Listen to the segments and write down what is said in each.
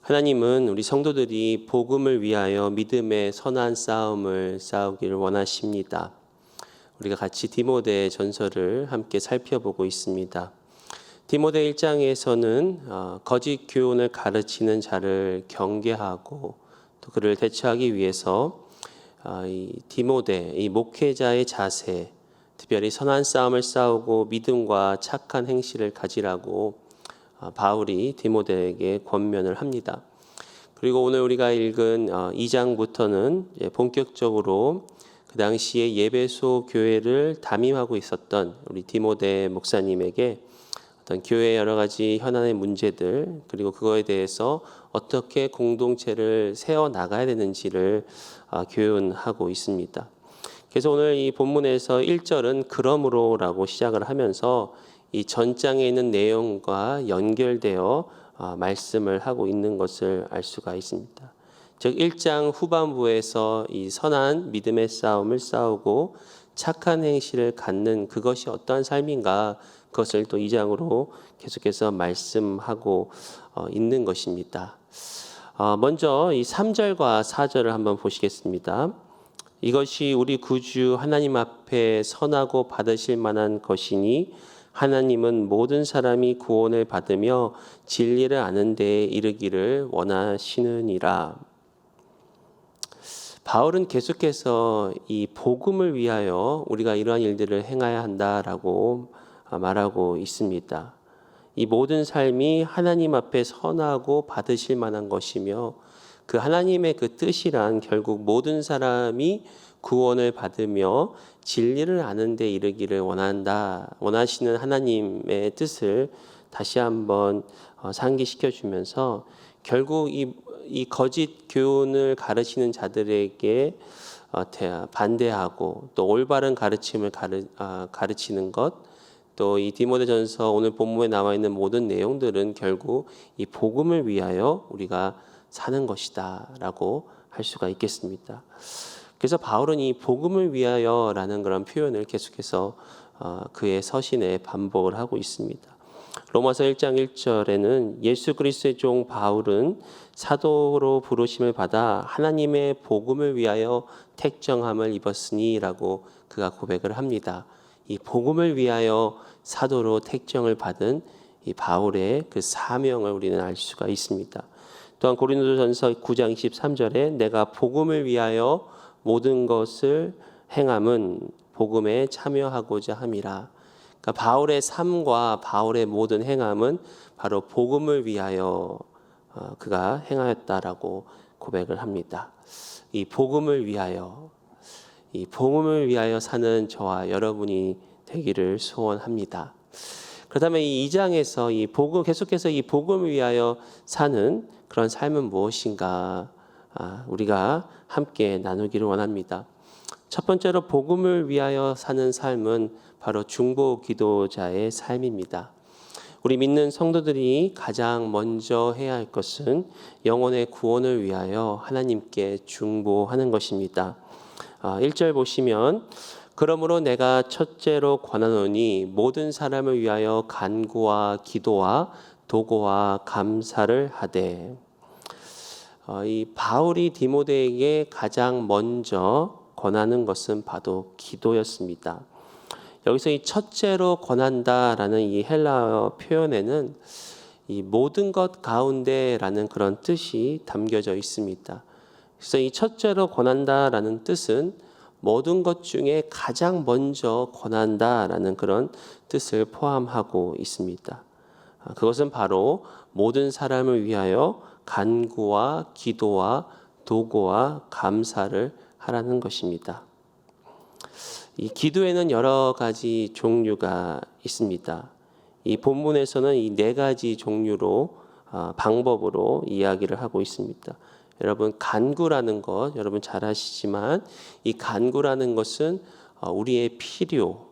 하나님은 우리 성도들이 복음을 위하여 믿음의 선한 싸움을 싸우기를 원하십니다. 우리가 같이 디모데 전서를 함께 살펴보고 있습니다. 디모데 1장에서는 거짓 교훈을 가르치는 자를 경계하고 또 그를 대처하기 위해서 이 디모데, 이 목회자의 자세, 특별히 선한 싸움을 싸우고 믿음과 착한 행실을 가지라고 바울이 디모데에게 권면을 합니다. 그리고 오늘 우리가 읽은 2장부터는 본격적으로 그 당시에 예배소 교회를 담임하고 있었던 우리 디모데 목사님에게 어떤 교회의 여러 가지 현안의 문제들, 그리고 그거에 대해서 어떻게 공동체를 세워 나가야 되는지를 교훈하고 있습니다. 그래서 오늘 이 본문에서 1절은 그러므로라고 시작을 하면서 이 전장에 있는 내용과 연결되어 말씀을 하고 있는 것을 알 수가 있습니다. 즉 1장 후반부에서 이 선한 믿음의 싸움을 싸우고 착한 행실을 갖는 그것이 어떠한 삶인가, 그것을 또 2장으로 계속해서 말씀하고 있는 것입니다. 먼저 이 3절과 4절을 한번 보시겠습니다. 이것이 우리 구주 하나님 앞에 선하고 받으실 만한 것이니 하나님은 모든 사람이 구원을 받으며 진리를 아는 데에 이르기를 원하시느니라. 바울은 계속해서 이 복음을 위하여 우리가 이러한 일들을 행해야 한다라고 말하고 있습니다. 이 모든 삶이 하나님 앞에 선하고 받으실 만한 것이며 그 하나님의 그 뜻이란 결국 모든 사람이 구원을 받으며 진리를 아는 데 이르기를 원하시는 하나님의 뜻을 다시 한번 상기시켜 주면서 결국 이 거짓 교훈을 가르치는 자들에게 반대하고 또 올바른 가르침을 가르치는 것, 또 이 디모데전서 오늘 본문에 나와 있는 모든 내용들은 결국 이 복음을 위하여 우리가 사는 것이다라고 할 수가 있겠습니다. 그래서 바울은 이 복음을 위하여라는 그런 표현을 계속해서 그의 서신에 반복을 하고 있습니다. 로마서 1장 1절에는 예수 그리스도의 종 바울은 사도로 부르심을 받아 하나님의 복음을 위하여 택정함을 입었으니라고 그가 고백을 합니다. 이 복음을 위하여 사도로 택정을 받은 이 바울의 그 사명을 우리는 알 수가 있습니다. 또한 고린도전서 9장 23절에 내가 복음을 위하여 모든 것을 행함은 복음에 참여하고자 함이라. 그러니까 바울의 삶과 바울의 모든 행함은 바로 복음을 위하여 그가 행하였다라고 고백을 합니다. 이 복음을 위하여 사는 저와 여러분이 되기를 소원합니다. 그렇다면 이 2장에서 이 복음, 계속해서 이 복음을 위하여 사는 그런 삶은 무엇인가 우리가 함께 나누기를 원합니다. 첫 번째로 복음을 위하여 사는 삶은 바로 중보 기도자의 삶입니다. 우리 믿는 성도들이 가장 먼저 해야 할 것은 영혼의 구원을 위하여 하나님께 중보하는 것입니다. 1절 보시면 그러므로 내가 첫째로 권하노니 모든 사람을 위하여 간구와 기도와 도고와 감사를 하되. 이 바울이 디모데에게 가장 먼저 권하는 것은 바로 기도였습니다. 여기서 이 첫째로 권한다라는 이 헬라어 표현에는 이 모든 것 가운데라는 그런 뜻이 담겨져 있습니다. 그래서 이 첫째로 권한다라는 뜻은 모든 것 중에 가장 먼저 권한다라는 그런 뜻을 포함하고 있습니다. 그것은 바로 모든 사람을 위하여 간구와 기도와 도고와 감사를 하라는 것입니다. 이 기도에는 여러 가지 종류가 있습니다. 이 본문에서는 이 4가지 종류로 방법으로 이야기를 하고 있습니다. 여러분 간구라는 것 여러분 잘 아시지만 이 간구라는 것은 우리의 필요,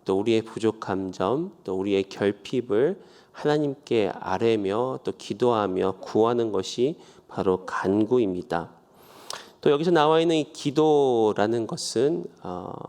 또 우리의 부족한 점, 또 우리의 결핍을 하나님께 아뢰며 또 기도하며 구하는 것이 바로 간구입니다. 또 여기서 나와 있는 이 기도라는 것은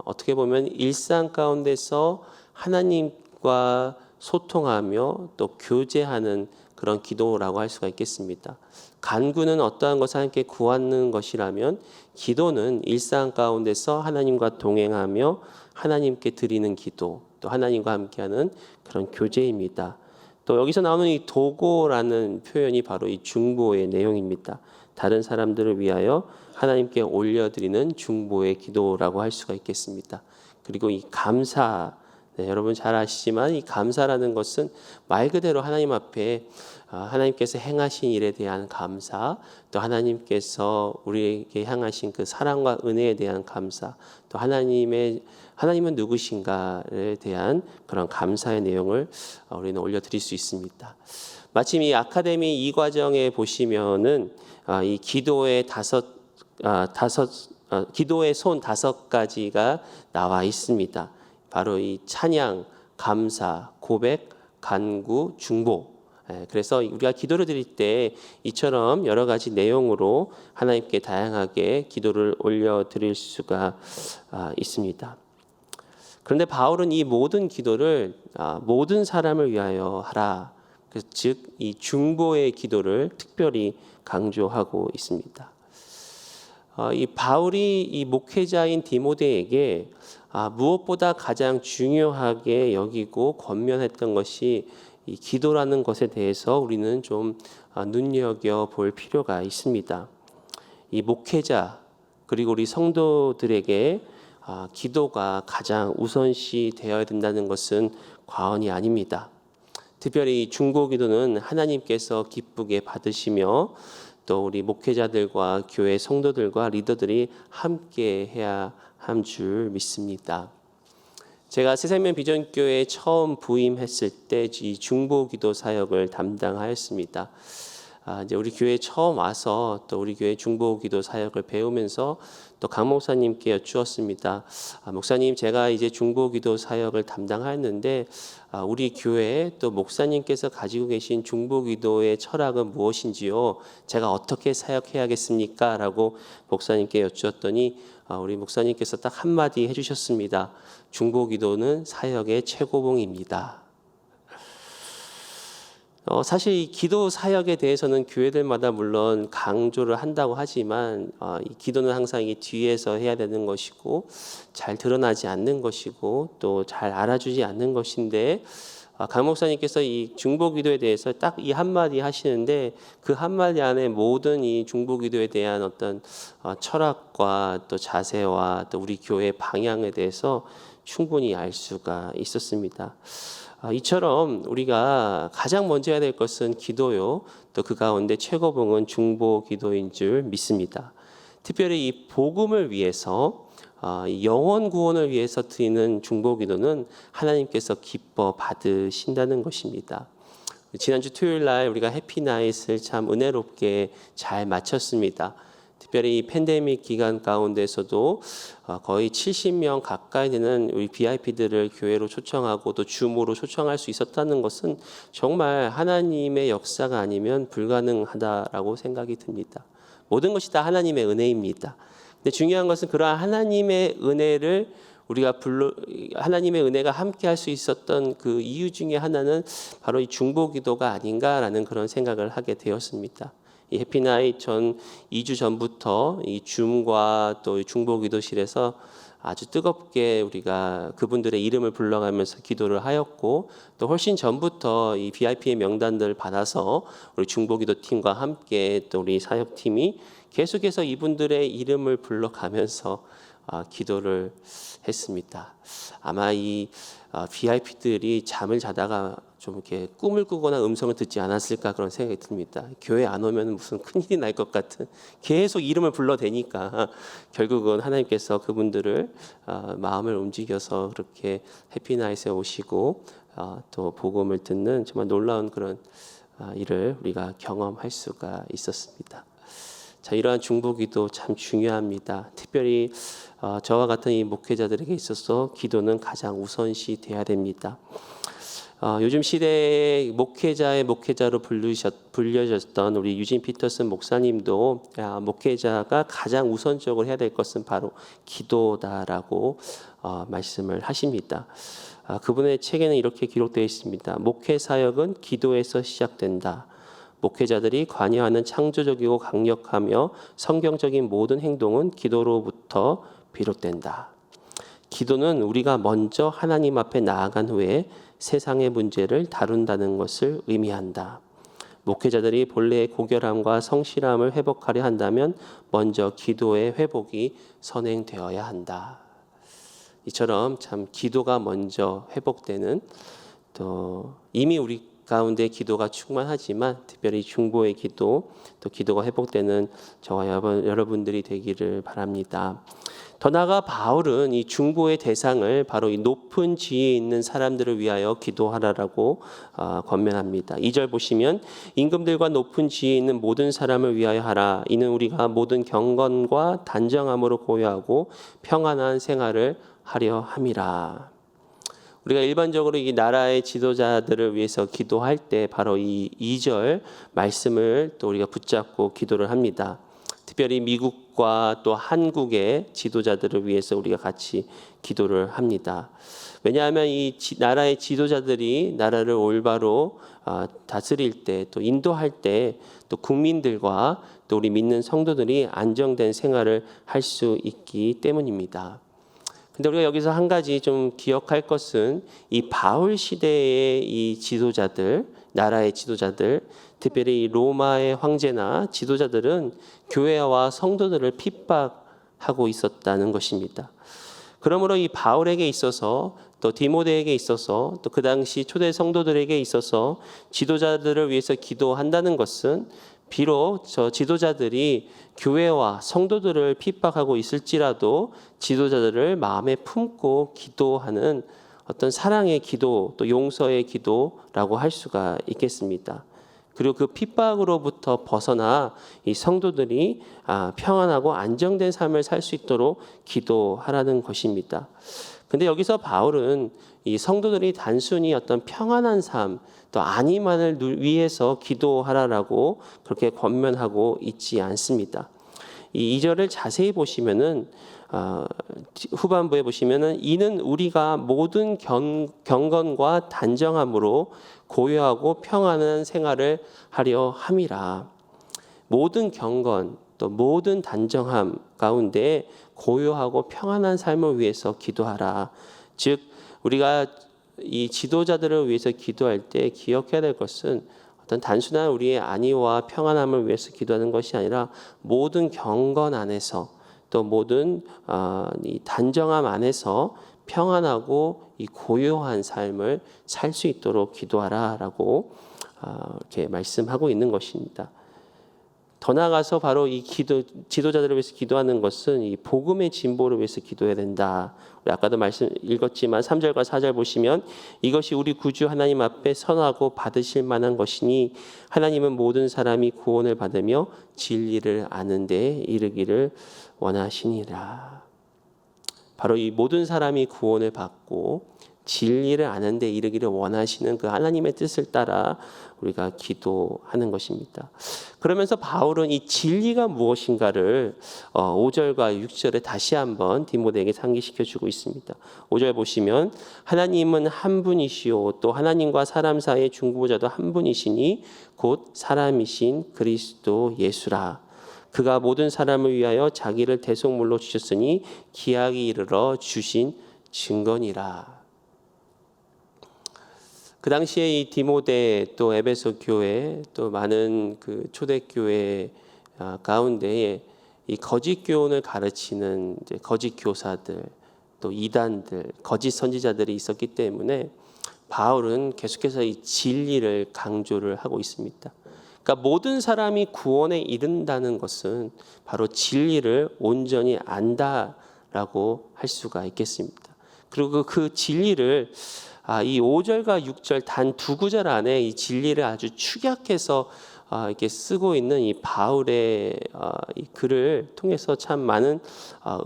어떻게 보면 일상 가운데서 하나님과 소통하며 또 교제하는 그런 기도라고 할 수가 있겠습니다. 간구는 어떠한 것을 함께 구하는 것이라면 기도는 일상 가운데서 하나님과 동행하며 하나님께 드리는 기도, 또 하나님과 함께하는 그런 교제입니다. 또 여기서 나오는 이 도고라는 표현이 바로 이 중보의 내용입니다. 다른 사람들을 위하여 하나님께 올려드리는 중보의 기도라고 할 수가 있겠습니다. 그리고 이 감사, 여러분 잘 아시지만 이 감사라는 것은 말 그대로 하나님 앞에 하나님께서 행하신 일에 대한 감사, 또 하나님께서 우리에게 향하신 그 사랑과 은혜에 대한 감사, 또 하나님은 누구신가에 대한 그런 감사의 내용을 우리는 올려드릴 수 있습니다. 마침 이 아카데미 2과정에 보시면은 이 기도의 기도의 손 5가지가 나와 있습니다. 바로 이 찬양, 감사, 고백, 간구, 중보. 그래서 우리가 기도를 드릴 때 이처럼 여러 가지 내용으로 하나님께 다양하게 기도를 올려드릴 수가 있습니다. 그런데 바울은 이 모든 기도를 모든 사람을 위하여 하라. 즉 이 중보의 기도를 특별히 강조하고 있습니다. 이 바울이 이 목회자인 디모데에게 무엇보다 가장 중요하게 여기고 권면했던 것이 이 기도라는 것에 대해서 우리는 좀 눈여겨 볼 필요가 있습니다. 이 목회자 그리고 우리 성도들에게 기도가 가장 우선시 되어야 된다는 것은 과언이 아닙니다. 특별히 중보기도는 하나님께서 기쁘게 받으시며 또 우리 목회자들과 교회 성도들과 리더들이 함께 해야 할 줄 믿습니다. 제가 새생명 비전교회에 처음 부임했을 때 이 중보기도 사역을 담당하였습니다. 이제 우리 교회에 처음 와서 또 우리 교회 중보기도 사역을 배우면서 또 강 목사님께 여쭈었습니다. 목사님, 제가 이제 중보기도 사역을 담당하였는데 우리 교회에 또 목사님께서 가지고 계신 중보기도의 철학은 무엇인지요? 제가 어떻게 사역해야겠습니까? 라고 목사님께 여쭈었더니 우리 목사님께서 딱 한마디 해주셨습니다. 중보기도는 사역의 최고봉입니다. 사실 이 기도 사역에 대해서는 교회들마다 물론 강조를 한다고 하지만 이 기도는 항상 이 뒤에서 해야 되는 것이고 잘 드러나지 않는 것이고 또 잘 알아주지 않는 것인데 강 목사님께서 이 중보기도에 대해서 딱 이 한마디 하시는데 그 한마디 안에 모든 이 중보기도에 대한 어떤 철학과 또 자세와 또 우리 교회의 방향에 대해서 충분히 알 수가 있었습니다. 이처럼 우리가 가장 먼저 해야 될 것은 기도요. 또 그 가운데 최고봉은 중보기도인 줄 믿습니다. 특별히 이 복음을 위해서 영혼 구원을 위해서 드리는 중보기도는 하나님께서 기뻐 받으신다는 것입니다. 지난주 토요일 날 우리가 해피나잇을 참 은혜롭게 잘 마쳤습니다. 특별히 이 팬데믹 기간 가운데서도 거의 70명 가까이 되는 우리 VIP들을 교회로 초청하고 또 줌으로 초청할 수 있었다는 것은 정말 하나님의 역사가 아니면 불가능하다라고 생각이 듭니다. 모든 것이 다 하나님의 은혜입니다. 근데 중요한 것은 그러한 하나님의 은혜를 하나님의 은혜가 함께 할 수 있었던 그 이유 중에 하나는 바로 이 중보기도가 아닌가라는 그런 생각을 하게 되었습니다. 이 해피나잇 2주 전부터 이 줌과 또 중보기도실에서 아주 뜨겁게 우리가 그분들의 이름을 불러가면서 기도를 하였고 또 훨씬 전부터 이 VIP의 명단들을 받아서 우리 중보기도 팀과 함께 또 우리 사역팀이 계속해서 이분들의 이름을 불러가면서 기도를 했습니다. 아마 이 VIP들이 잠을 자다가 좀 이렇게 꿈을 꾸거나 음성을 듣지 않았을까 그런 생각이 듭니다. 교회 안 오면 무슨 큰일이 날 것 같은 계속 이름을 불러대니까 결국은 하나님께서 그분들을 마음을 움직여서 그렇게 해피나잇에 오시고 또 복음을 듣는 정말 놀라운 그런 일을 우리가 경험할 수가 있었습니다. 자, 이러한 중보기도 참 중요합니다. 특별히 저와 같은 이 목회자들에게 있어서 기도는 가장 우선시 돼야 됩니다. 요즘 시대의 목회자의 목회자로 불려졌던 우리 유진 피터슨 목사님도 목회자가 가장 우선적으로 해야 될 것은 바로 기도다라고 말씀을 하십니다. 그분의 책에는 이렇게 기록되어 있습니다. 목회 사역은 기도에서 시작된다. 목회자들이 관여하는 창조적이고 강력하며 성경적인 모든 행동은 기도로부터 비롯된다. 기도는 우리가 먼저 하나님 앞에 나아간 후에 세상의 문제를 다룬다는 것을 의미한다. 목회자들이 본래의 고결함과 성실함을 회복하려 한다면 먼저 기도의 회복이 선행되어야 한다. 이처럼 참 기도가 먼저 회복되는, 또 이미 우리 가운데 기도가 충만하지만 특별히 중보의 기도, 또 기도가 회복되는 저와 여러분들이 되기를 바랍니다. 더 나아가 바울은 이 중보의 대상을 바로 이 높은 지위에 있는 사람들을 위하여 기도하라라고 권면합니다. 2절 보시면 임금들과 높은 지위에 있는 모든 사람을 위하여 하라. 이는 우리가 모든 경건과 단정함으로 고요하고 평안한 생활을 하려 함이라. 우리가 일반적으로 이 나라의 지도자들을 위해서 기도할 때 바로 이 2절 말씀을 또 우리가 붙잡고 기도를 합니다. 특별히 미국과 또 한국의 지도자들을 위해서 우리가 같이 기도를 합니다. 왜냐하면 이 나라의 지도자들이 나라를 올바로 다스릴 때, 또 인도할 때, 또 국민들과 또 우리 믿는 성도들이 안정된 생활을 할 수 있기 때문입니다. 근데 우리가 여기서 한 가지 좀 기억할 것은 이 바울 시대의 이 지도자들, 나라의 지도자들, 특별히 이 로마의 황제나 지도자들은 교회와 성도들을 핍박하고 있었다는 것입니다. 그러므로 이 바울에게 있어서, 또 디모데에게 있어서, 또 그 당시 초대 성도들에게 있어서 지도자들을 위해서 기도한다는 것은 비록 저 지도자들이 교회와 성도들을 핍박하고 있을지라도 지도자들을 마음에 품고 기도하는 어떤 사랑의 기도, 또 용서의 기도라고 할 수가 있겠습니다. 그리고 그 핍박으로부터 벗어나 이 성도들이 평안하고 안정된 삶을 살 수 있도록 기도하라는 것입니다. 근데 여기서 바울은 이 성도들이 단순히 어떤 평안한 삶, 또 안위만을 위해서 기도하라라고 그렇게 권면하고 있지 않습니다. 이 2절을 자세히 보시면은 후반부에 보시면은 이는 우리가 모든 경건과 단정함으로 고요하고 평안한 생활을 하려 함이라. 모든 경건 또 모든 단정함 가운데 고요하고 평안한 삶을 위해서 기도하라. 즉 우리가 이 지도자들을 위해서 기도할 때 기억해야 될 것은 어떤 단순한 우리의 안위와 평안함을 위해서 기도하는 것이 아니라 모든 경건 안에서, 또 모든 이 단정함 안에서 평안하고 이 고요한 삶을 살 수 있도록 기도하라라고 이렇게 말씀하고 있는 것입니다. 더 나아가서 바로 이 지도자들을 위해서 기도하는 것은 이 복음의 진보를 위해서 기도해야 된다. 우리 아까도 말씀 읽었지만 3절과 4절 보시면 이것이 우리 구주 하나님 앞에 선하고 받으실 만한 것이니 하나님은 모든 사람이 구원을 받으며 진리를 아는 데 이르기를 원하시니라. 바로 이 모든 사람이 구원을 받고 진리를 아는 데 이르기를 원하시는 그 하나님의 뜻을 따라 우리가 기도하는 것입니다. 그러면서 바울은 이 진리가 무엇인가를 5절과 6절에 다시 한번 디모데에게 상기시켜 주고 있습니다. 5절 보시면 하나님은 한 분이시오 또 하나님과 사람 사이의 중보자도 한 분이시니 곧 사람이신 그리스도 예수라. 그가 모든 사람을 위하여 자기를 대속물로 주셨으니 기약이 이르러 주신 증거니라. 그 당시에 이 디모데 또 에베소 교회 또 많은 그 초대교회 가운데에 이 거짓 교훈을 가르치는 이제 거짓 교사들, 또 이단들, 거짓 선지자들이 있었기 때문에 바울은 계속해서 이 진리를 강조를 하고 있습니다. 그러니까 모든 사람이 구원에 이른다는 것은 바로 진리를 온전히 안다라고 할 수가 있겠습니다. 그리고 그 진리를 이 5절과 6절 단 두 구절 안에 이 진리를 아주 축약해서 이렇게 쓰고 있는 이 바울의 이 글을 통해서 참 많은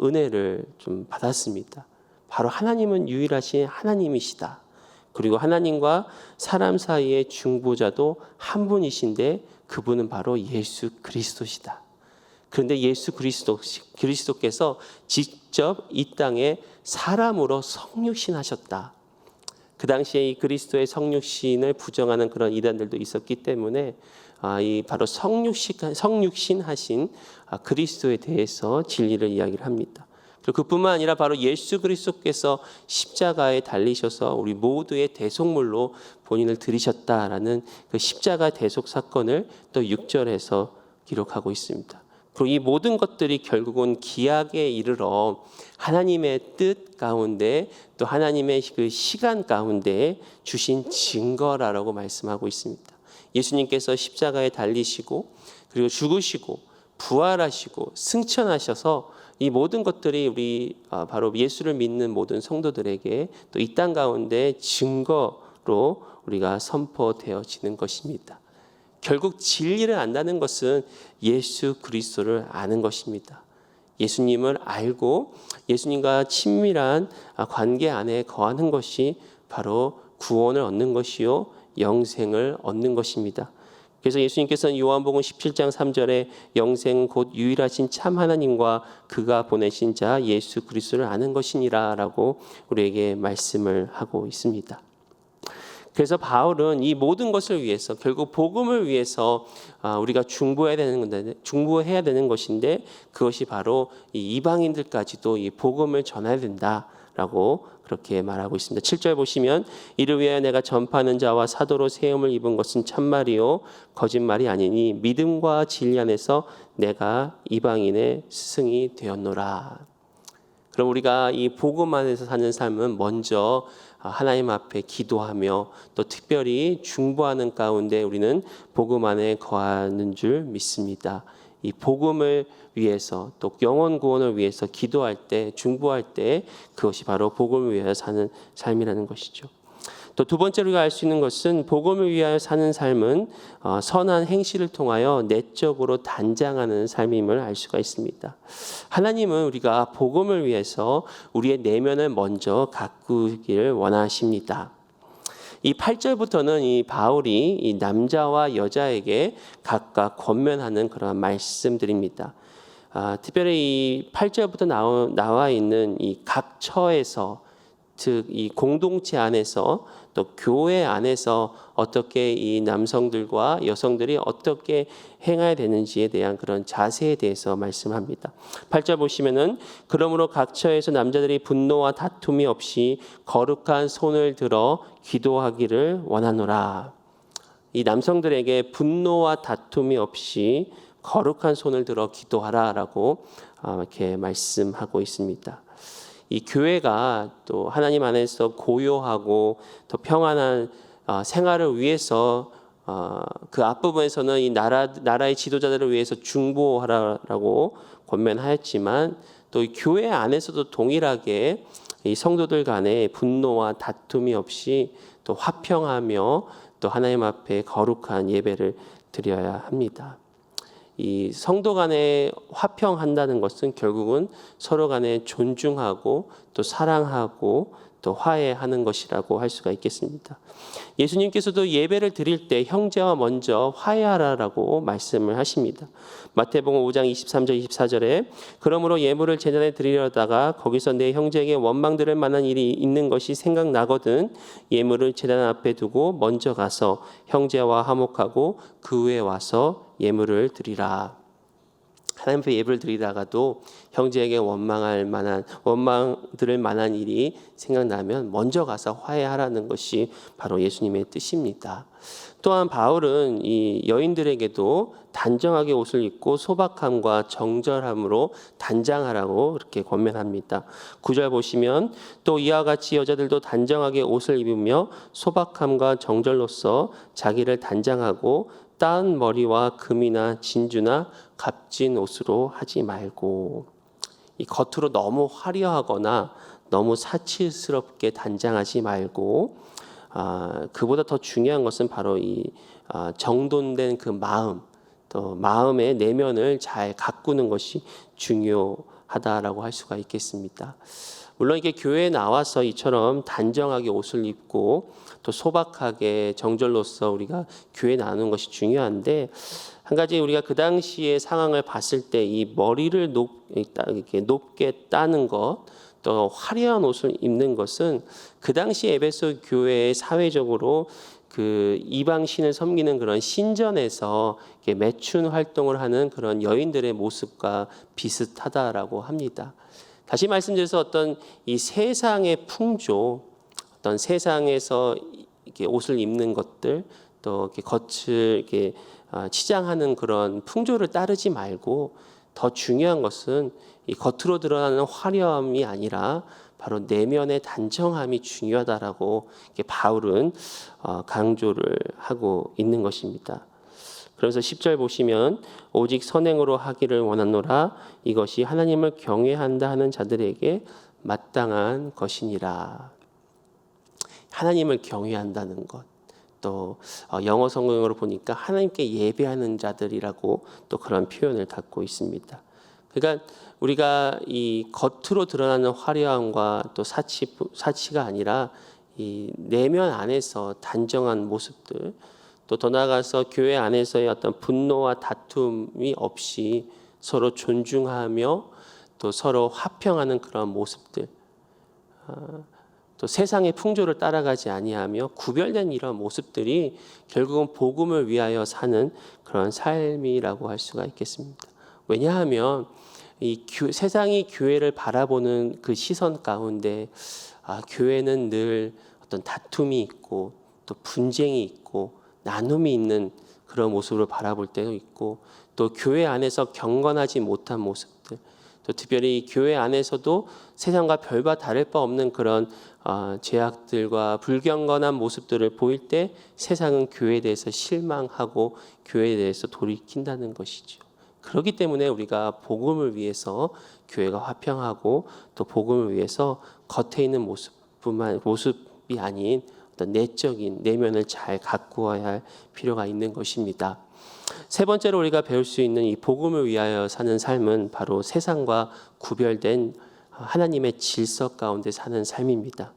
은혜를 좀 받았습니다. 바로 하나님은 유일하신 하나님이시다. 그리고 하나님과 사람 사이의 중보자도 한 분이신데 그분은 바로 예수 그리스도시다. 그런데 예수 그리스도께서 직접 이 땅에 사람으로 성육신하셨다. 그 당시에 이 그리스도의 성육신을 부정하는 그런 이단들도 있었기 때문에 이 바로 성육신 하신 그리스도에 대해서 진리를 이야기를 합니다. 그리고 그뿐만 아니라 바로 예수 그리스도께서 십자가에 달리셔서 우리 모두의 대속물로 본인을 들이셨다라는 그 십자가 대속 사건을 또 6절에서 기록하고 있습니다. 그리고 이 모든 것들이 결국은 기약에 이르러 하나님의 뜻 가운데 또 하나님의 그 시간 가운데 주신 증거라고 말씀하고 있습니다. 예수님께서 십자가에 달리시고 그리고 죽으시고 부활하시고 승천하셔서 이 모든 것들이 우리 바로 예수를 믿는 모든 성도들에게 또 이 땅 가운데 증거로 우리가 선포되어지는 것입니다. 결국 진리를 안다는 것은 예수 그리스도를 아는 것입니다. 예수님을 알고 예수님과 친밀한 관계 안에 거하는 것이 바로 구원을 얻는 것이요 영생을 얻는 것입니다. 그래서 예수님께서는 요한복음 17장 3절에 영생 곧 유일하신 참 하나님과 그가 보내신 자 예수 그리스도를 아는 것이니라 라고 우리에게 말씀을 하고 있습니다. 그래서 바울은 이 모든 것을 위해서 결국 복음을 위해서 우리가 중보해야 되는 것인데 그것이 바로 이 이방인들까지도 이 복음을 전해야 된다라고 그렇게 말하고 있습니다. 7절 보시면 이를 위하여 내가 전파하는 자와 사도로 세움을 입은 것은 참말이요 거짓말이 아니니 믿음과 진리 안에서 내가 이방인의 스승이 되었노라. 그럼 우리가 이 복음 안에서 사는 삶은 먼저 하나님 앞에 기도하며 또 특별히 중보하는 가운데 우리는 복음 안에 거하는 줄 믿습니다. 이 복음을 위해서 또 영혼 구원을 위해서 기도할 때 중보할 때 그것이 바로 복음을 위하여 사는 삶이라는 것이죠. 또 두 번째로 우리가 알 수 있는 것은 복음을 위하여 사는 삶은 선한 행실을 통하여 내적으로 단장하는 삶임을 알 수가 있습니다. 하나님은 우리가 복음을 위해서 우리의 내면을 먼저 가꾸기를 원하십니다. 이 8절부터는 이 바울이 이 남자와 여자에게 각각 권면하는 그런 말씀들입니다. 특별히 이 8절부터 나와 있는 이 각 처에서 즉 이 공동체 안에서 또 교회 안에서 어떻게 이 남성들과 여성들이 어떻게 행해야 되는지에 대한 그런 자세에 대해서 말씀합니다. 8절 보시면은 그러므로 각 처에서 남자들이 분노와 다툼이 없이 거룩한 손을 들어 기도하기를 원하노라. 이 남성들에게 분노와 다툼이 없이 거룩한 손을 들어 기도하라라고 이렇게 말씀하고 있습니다. 이 교회가 또 하나님 안에서 고요하고 더 평안한 생활을 위해서 그 앞부분에서는 이 나라의 지도자들을 위해서 중보하라라고 권면하였지만 또 이 교회 안에서도 동일하게 이 성도들 간에 분노와 다툼이 없이 또 화평하며 또 하나님 앞에 거룩한 예배를 드려야 합니다. 이 성도 간에 화평한다는 것은 결국은 서로 간에 존중하고 또 사랑하고 또 화해하는 것이라고 할 수가 있겠습니다. 예수님께서도 예배를 드릴 때 형제와 먼저 화해하라라고 말씀을 하십니다. 마태복음 5장 23절 24절에 그러므로 예물을 제단에 드리려다가 거기서 내 형제에게 원망 들을 만한 일이 있는 것이 생각나거든 예물을 제단 앞에 두고 먼저 가서 형제와 화목하고 그 후에 와서 예물을 드리라. 하나님 앞에 예배를 드리다가도 형제에게 원망 들을 만한 일이 생각나면 먼저 가서 화해하라는 것이 바로 예수님의 뜻입니다. 또한 바울은 이 여인들에게도 단정하게 옷을 입고 소박함과 정절함으로 단장하라고 이렇게 권면합니다. 9절 보시면 또 이와 같이 여자들도 단정하게 옷을 입으며 소박함과 정절로서 자기를 단장하고 따은 머리와 금이나 진주나 값진 옷으로 하지 말고 이 겉으로 너무 화려하거나 너무 사치스럽게 단장하지 말고 그보다 더 중요한 것은 바로 이 정돈된 그 마음 또 마음의 내면을 잘 가꾸는 것이 중요하다라고 할 수가 있겠습니다. 물론 이게 교회에 나와서 이처럼 단정하게 옷을 입고 또 소박하게 정절로서 우리가 교회에 나오는 것이 중요한데 한 가지 우리가 그 당시의 상황을 봤을 때 이 머리를 이렇게 높게 따는 것 또 화려한 옷을 입는 것은 그 당시 에베소 교회의 사회적으로 그 이방신을 섬기는 그런 신전에서 매춘 활동을 하는 그런 여인들의 모습과 비슷하다라고 합니다. 다시 말씀드려서 어떤 이 세상의 풍조, 어떤 세상에서 이렇게 옷을 입는 것들, 또 이렇게 겉을 이렇게 치장하는 그런 풍조를 따르지 말고 더 중요한 것은 이 겉으로 드러나는 화려함이 아니라 바로 내면의 단정함이 중요하다라고 바울은 강조를 하고 있는 것입니다. 그래서 10절 보시면 오직 선행으로 하기를 원하노라 이것이 하나님을 경외한다 하는 자들에게 마땅한 것이니라. 하나님을 경외한다는 것. 또 영어 성경으로 보니까 하나님께 예배하는 자들이라고 또 그런 표현을 갖고 있습니다. 그러니까 우리가 이 겉으로 드러나는 화려함과 또 사치가 아니라 이 내면 안에서 단정한 모습들, 또 더 나아가서 교회 안에서의 어떤 분노와 다툼이 없이 서로 존중하며 또 서로 화평하는 그런 모습들, 또 세상의 풍조를 따라가지 아니하며 구별된 이런 모습들이 결국은 복음을 위하여 사는 그런 삶이라고 할 수가 있겠습니다. 왜냐하면 이 세상이 교회를 바라보는 그 시선 가운데 교회는 늘 어떤 다툼이 있고 또 분쟁이 있고 나눔이 있는 그런 모습으로 바라볼 때도 있고, 또 교회 안에서 경건하지 못한 모습들, 또 특별히 교회 안에서도 세상과 별바 다를 바 없는 그런 죄악들과 불경건한 모습들을 보일 때 세상은 교회에 대해서 실망하고 교회에 대해서 돌이킨다는 것이죠. 그렇기 때문에 우리가 복음을 위해서 교회가 화평하고 또 복음을 위해서 겉에 있는 모습이 아닌 어떤 내적인 내면을 잘 가꾸어야 할 필요가 있는 것입니다. 세 번째로 우리가 배울 수 있는 이 복음을 위하여 사는 삶은 바로 세상과 구별된 하나님의 질서 가운데 사는 삶입니다.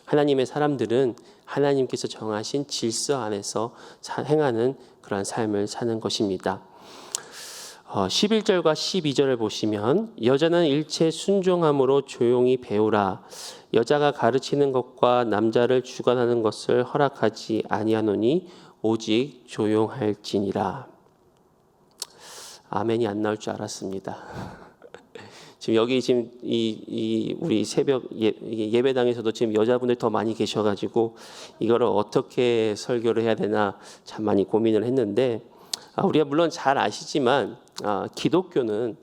하나님의 사람들은 하나님께서 정하신 질서 안에서 행하는 그러한 삶을 사는 것입니다. 11절과 12절을 보시면 여자는 일체 순종함으로 조용히 배우라. 여자가 가르치는 것과 남자를 주관하는 것을 허락하지 아니하노니 오직 조용할지니라. 아멘이 안 나올 줄 알았습니다. 지금 여기 지금 우리 새벽 예배당에서도 지금 여자분들 더 많이 계셔가지고 이거를 어떻게 설교를 해야 되나 참 많이 고민을 했는데, 우리가 물론 잘 아시지만 기독교는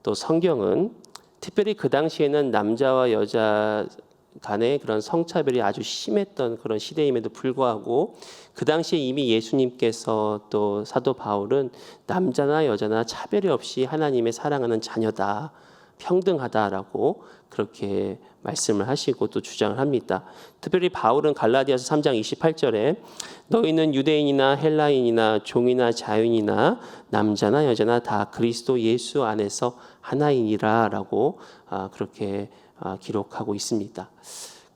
또 성경은 특별히 그 당시에는 남자와 여자 간의 그런 성차별이 아주 심했던 그런 시대임에도 불구하고 그 당시에 이미 예수님께서 또 사도 바울은 남자나 여자나 차별이 없이 하나님의 사랑하는 자녀다, 평등하다라고 그렇게 말씀을 하시고 또 주장을 합니다. 특별히 바울은 갈라디아서 3장 28절에 너희는 유대인이나 헬라인이나 종이나 자유인이나 남자나 여자나 다 그리스도 예수 안에서 하나이니라라고 그렇게 기록하고 있습니다.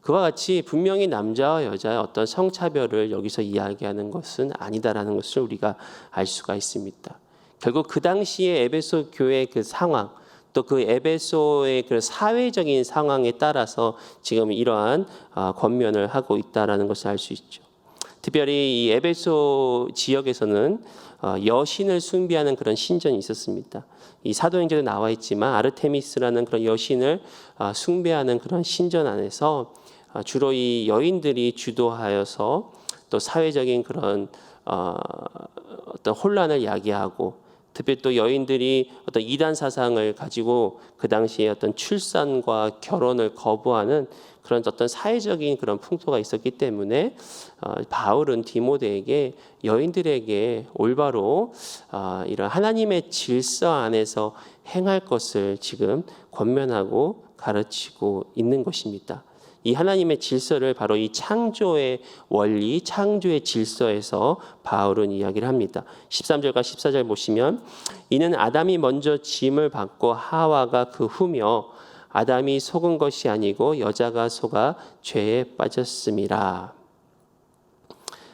그와 같이 분명히 남자와 여자의 어떤 성차별을 여기서 이야기하는 것은 아니다라는 것을 우리가 알 수가 있습니다. 결국 그 당시에 에베소 교회의 그 상황, 또 그 에베소의 그 사회적인 상황에 따라서 지금 이러한 권면을 하고 있다라는 것을 알 수 있죠. 특별히 이 에베소 지역에서는 여신을 숭배하는 그런 신전이 있었습니다. 이 사도행전에 나와 있지만 아르테미스라는 그런 여신을 숭배하는 그런 신전 안에서 주로 이 여인들이 주도하여서 또 사회적인 그런 어떤 혼란을 야기하고, 특별히 또 여인들이 어떤 이단 사상을 가지고 그 당시에 어떤 출산과 결혼을 거부하는 그런 어떤 사회적인 그런 풍토가 있었기 때문에 바울은 디모데에게 여인들에게 올바로 이런 하나님의 질서 안에서 행할 것을 지금 권면하고 가르치고 있는 것입니다. 이 하나님의 질서를 바로 이 창조의 원리, 창조의 질서에서 바울은 이야기를 합니다. 13절과 14절 보시면 이는 아담이 먼저 짐을 받고 하와가 그 후며 아담이 속은 것이 아니고 여자가 속아 죄에 빠졌음이라.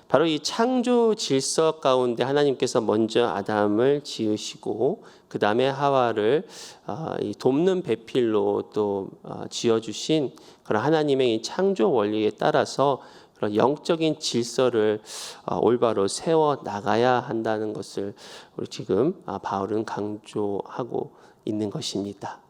바로 이 창조 질서 가운데 하나님께서 먼저 아담을 지으시고 그 다음에 하와를 이 돕는 배필로 또 지어주신 그런 하나님의 이 창조 원리에 따라서 그런 영적인 질서를 올바로 세워 나가야 한다는 것을 우리 지금 바울은 강조하고 있는 것입니다.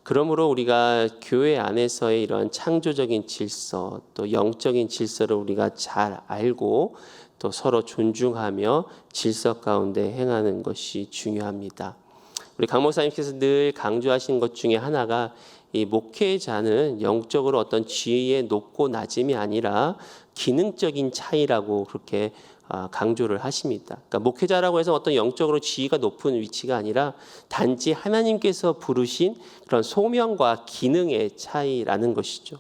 그러므로 우리가 교회 안에서의 이런 창조적인 질서 또 영적인 질서를 우리가 잘 알고 또 서로 존중하며 질서 가운데 행하는 것이 중요합니다. 우리 강 목사님께서 늘 강조하신 것 중에 하나가 이 목회자는 영적으로 어떤 지위의 높고 낮음이 아니라 기능적인 차이라고 그렇게 강조를 하십니다. 그러니까 목회자라고 해서 어떤 영적으로 지위가 높은 위치가 아니라 단지 하나님께서 부르신 그런 소명과 기능의 차이라는 것이죠.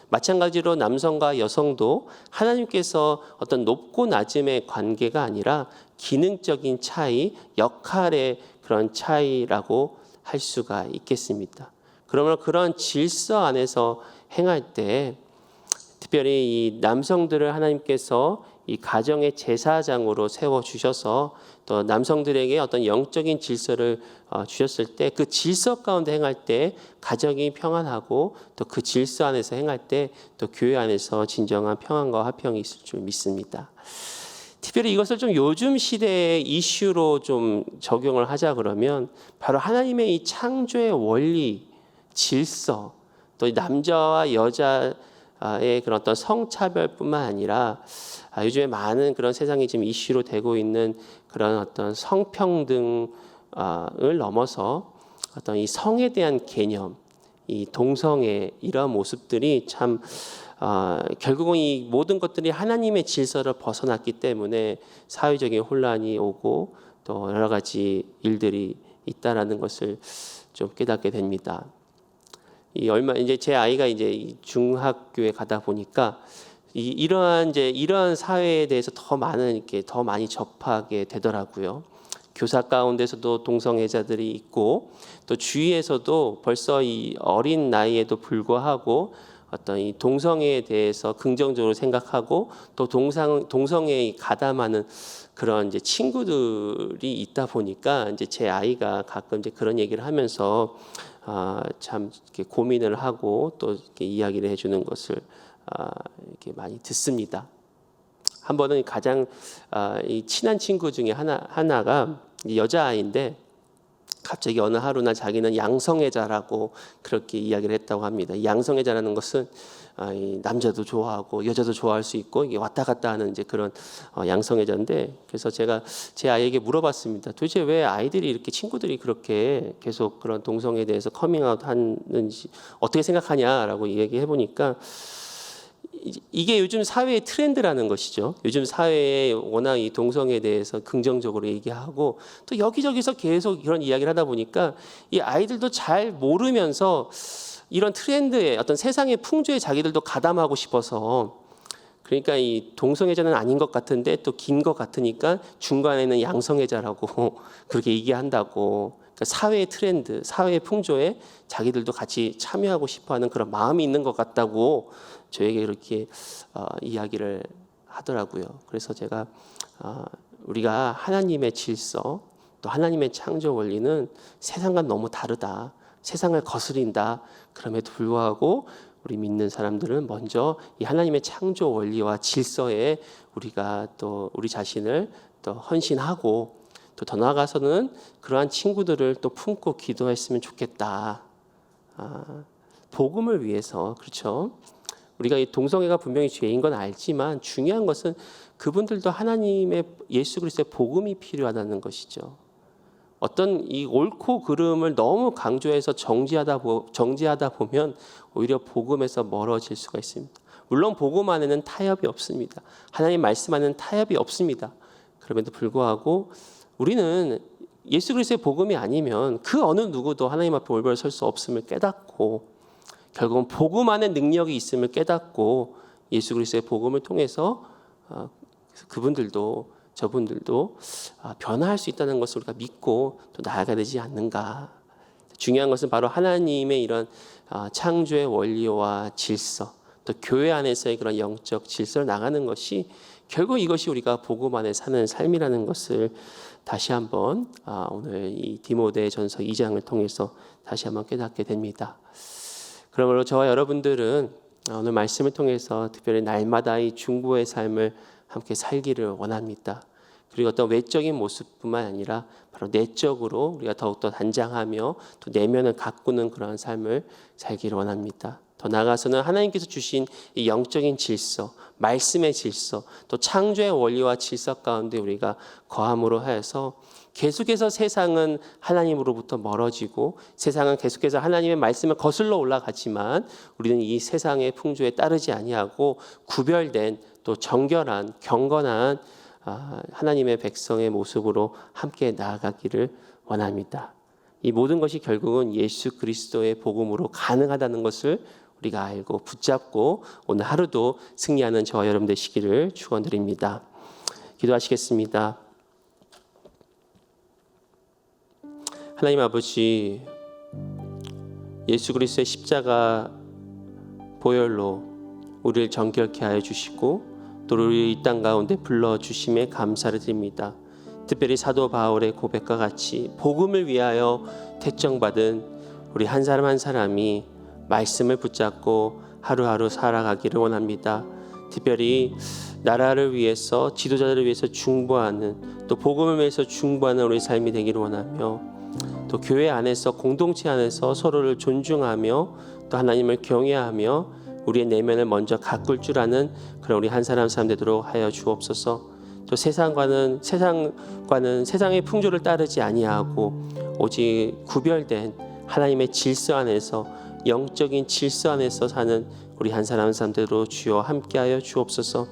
마찬가지로 남성과 여성도 하나님께서 어떤 높고 낮음의 관계가 아니라 기능적인 차이, 역할의 그런 차이라고 할 수가 있겠습니다. 그러면 그런 질서 안에서 행할 때 특별히 이 남성들을 하나님께서 이 가정의 제사장으로 세워 주셔서 또 남성들에게 어떤 영적인 질서를 주셨을 때 그 질서 가운데 행할 때 가정이 평안하고 또 그 질서 안에서 행할 때 또 교회 안에서 진정한 평안과 화평이 있을 줄 믿습니다. 특별히 이것을 좀 요즘 시대의 이슈로 좀 적용을 하자 그러면 바로 하나님의 이 창조의 원리, 질서, 또 남자와 여자의 그런 어떤 성차별뿐만 아니라 요즘에 많은 그런 세상이 지금 이슈로 되고 있는 그런 어떤 성평등을 넘어서 어떤 이 성에 대한 개념, 이 동성애 이러한 모습들이 참 결국은 이 모든 것들이 하나님의 질서를 벗어났기 때문에 사회적인 혼란이 오고 또 여러 가지 일들이 있다라는 것을 좀 깨닫게 됩니다. 이제 제 아이가 이제 중학교에 가다 보니까 이러한 사회에 대해서 더 많이 접하게 되더라고요. 교사 가운데서도 동성애자들이 있고 또 주위에서도 벌써 이 어린 나이에도 불구하고 어떤 이 동성애에 대해서 긍정적으로 생각하고 또 동성애에 가담하는 그런 이제 친구들이 있다 보니까 이제 제 아이가 가끔 이제 그런 얘기를 하면서 참 이렇게 고민을 하고 또 이렇게 이야기를 해주는 것을 이렇게 많이 듣습니다. 한 번은 가장 이 친한 친구 중에 하나가 여자아이인데 갑자기 어느 하루나 자기는 양성애자라고 그렇게 이야기를 했다고 합니다. 양성애자라는 것은 이 남자도 좋아하고 여자도 좋아할 수 있고 이게 왔다 갔다 하는 이제 그런 양성애자인데 그래서 제가 제 아이에게 물어봤습니다. 도대체 왜 아이들이 이렇게 친구들이 그렇게 계속 그런 동성애에 대해서 커밍아웃 하는지 어떻게 생각하냐라고 얘기해 보니까 이게 요즘 사회의 트렌드라는 것이죠. 요즘 사회에 워낙 이 동성애에 대해서 긍정적으로 얘기하고 또 여기저기서 계속 이런 이야기를 하다 보니까 이 아이들도 잘 모르면서 이런 트렌드에 어떤 세상의 풍조에 자기들도 가담하고 싶어서 그러니까 이 동성애자는 아닌 것 같은데 또 긴 것 같으니까 중간에는 양성애자라고 그렇게 얘기한다고 그러니까 사회의 트렌드, 사회의 풍조에 자기들도 같이 참여하고 싶어하는 그런 마음이 있는 것 같다고 저에게 이렇게 이야기를 하더라고요. 그래서 제가 우리가 하나님의 질서 또 하나님의 창조 원리는 세상과 너무 다르다. 세상을 거스린다. 그럼에도 불구하고 우리 믿는 사람들은 먼저 이 하나님의 창조 원리와 질서에 우리가 또 우리 자신을 또 헌신하고 또 더 나아가서는 그러한 친구들을 또 품고 기도했으면 좋겠다. 복음을 위해서 그렇죠. 우리가 이 동성애가 분명히 죄인 건 알지만 중요한 것은 그분들도 하나님의 예수 그리스도의 복음이 필요하다는 것이죠. 어떤 이 옳고 그름을 너무 강조해서 정지하다 보면 오히려 복음에서 멀어질 수가 있습니다. 물론 복음 안에는 타협이 없습니다. 하나님 말씀 안에는 타협이 없습니다. 그럼에도 불구하고 우리는 예수 그리스도의 복음이 아니면 그 어느 누구도 하나님 앞에 올바로 설 수 없음을 깨닫고 결국은 복음 안에 능력이 있음을 깨닫고 예수 그리스도의 복음을 통해서 그분들도 저분들도 변화할 수 있다는 것을 우리가 믿고 또 나아가야 되지 않는가. 중요한 것은 바로 하나님의 이런 창조의 원리와 질서 또 교회 안에서의 그런 영적 질서를 나가는 것이 결국 이것이 우리가 복음 안에 사는 삶이라는 것을 다시 한번 오늘 이 디모데전서 2장을 통해서 다시 한번 깨닫게 됩니다. 그러므로 저와 여러분들은 오늘 말씀을 통해서 특별히 날마다 이 중보의 삶을 함께 살기를 원합니다. 그리고 어떤 외적인 모습뿐만 아니라 바로 내적으로 우리가 더욱더 단장하며 또 내면을 가꾸는 그러한 삶을 살기를 원합니다. 더 나아가서는 하나님께서 주신 이 영적인 질서, 말씀의 질서, 또 창조의 원리와 질서 가운데 우리가 거함으로 하여서 계속해서 세상은 하나님으로부터 멀어지고 세상은 계속해서 하나님의 말씀을 거슬러 올라가지만 우리는 이 세상의 풍조에 따르지 아니하고 구별된 또 정결한 경건한 하나님의 백성의 모습으로 함께 나아가기를 원합니다. 이 모든 것이 결국은 예수 그리스도의 복음으로 가능하다는 것을 우리가 알고 붙잡고 오늘 하루도 승리하는 저와 여러분 되시기를 축원드립니다. 기도하시겠습니다. 하나님 아버지, 예수 그리스도의 십자가 보혈로 우리를 정결케 하여 주시고 또 우리를 이 땅 가운데 불러주심에 감사를 드립니다. 특별히 사도 바울의 고백과 같이 복음을 위하여 택정받은 우리 한 사람 한 사람이 말씀을 붙잡고 하루하루 살아가기를 원합니다. 특별히 나라를 위해서 지도자들을 위해서 중보하는 또 복음을 위해서 중보하는 우리 삶이 되기를 원하며 또 교회 안에서 공동체 안에서 서로를 존중하며 또 하나님을 경외하며 우리의 내면을 먼저 가꿀 줄 아는 그런 우리 한 사람 되도록 하여 주옵소서. 또 세상과는 세상의 풍조를 따르지 아니하고 오직 구별된 하나님의 질서 안에서 영적인 질서 안에서 사는 우리 한 사람 되도록 주여 함께하여 주옵소서.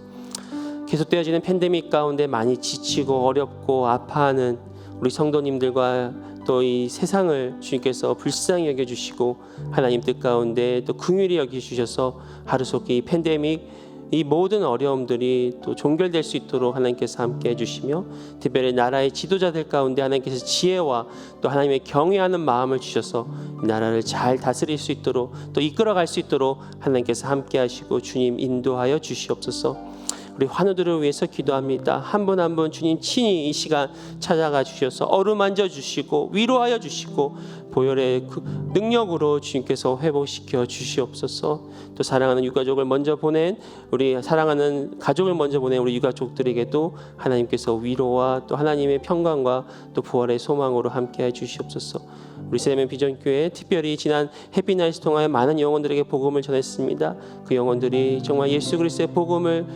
계속되어지는 팬데믹 가운데 많이 지치고 어렵고 아파하는 우리 성도님들과 또 이 세상을 주님께서 불쌍히 여겨주시고 하나님 뜻 가운데 또 긍휼히 여겨주셔서 하루속히 이 팬데믹 이 모든 어려움들이 또 종결될 수 있도록 하나님께서 함께 해주시며 특별히 나라의 지도자들 가운데 하나님께서 지혜와 또 하나님의 경외하는 마음을 주셔서 이 나라를 잘 다스릴 수 있도록 또 이끌어갈 수 있도록 하나님께서 함께 하시고 주님 인도하여 주시옵소서. 우리 환우들을 위해서 기도합니다. 한 분 한 분 주님 친히 이 시간 찾아가 주셔서 어루만져 주시고 위로하여 주시고 보혈의 그 능력으로 주님께서 회복시켜 주시옵소서. 또 사랑하는 유가족을 먼저 보낸 우리 사랑하는 가족을 먼저 보낸 우리 유가족들에게도 하나님께서 위로와 또 하나님의 평강과 또 부활의 소망으로 함께해 주시옵소서. 우리 세대면 비전교회 특별히 지난 해피나잇을 통하여 많은 영혼들에게 복음을 전했습니다. 그 영혼들이 정말 예수 그리스도의 복음을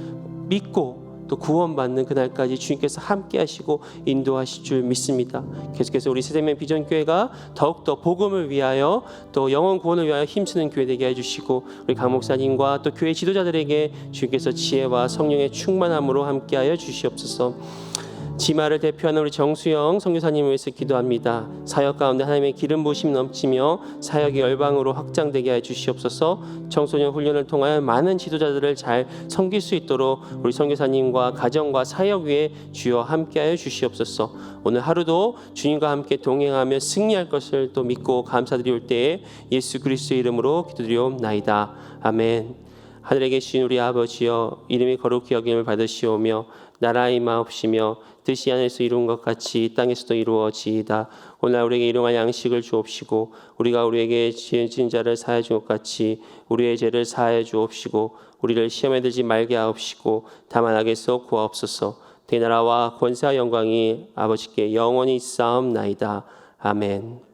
믿고 또 구원받는 그날까지 주님께서 함께 하시고 인도하실 줄 믿습니다. 계속해서 우리 세대면 비전교회가 더욱더 복음을 위하여 또 영혼 구원을 위하여 힘쓰는 교회 되게 해주시고 우리 강 목사님과 또 교회 지도자들에게 주님께서 지혜와 성령의 충만함으로 함께 하여 주시옵소서. 지마를 대표하는 우리 정수영 선교사님을 위해서 기도합니다. 사역 가운데 하나님의 기름 부으심 넘치며 사역이 열방으로 확장되게 해 주시옵소서. 청소년 훈련을 통하여 많은 지도자들을 잘 섬길 수 있도록 우리 선교사님과 가정과 사역 위에 주여 함께하여 주시옵소서. 오늘 하루도 주님과 함께 동행하며 승리할 것을 또 믿고 감사드리올 때에 예수 그리스도의 이름으로 기도드리옵나이다. 아멘. 하늘에 계신 우리 아버지여, 이름이 거룩히 여김을 받으시오며 나라의 임하옵시며 뜻이 하늘에서 이룬 것 같이 땅에서도 이루어지이다. 오늘 우리에게 일용할 양식을 주옵시고 우리가 우리에게 죄 지은 자를 사하여 준 것 같이 우리의 죄를 사하여 주옵시고 우리를 시험에 들지 말게 하옵시고 다만 악에서 구하옵소서. 내 나라와 권세와 영광이 아버지께 영원히 있사옵나이다. 아멘.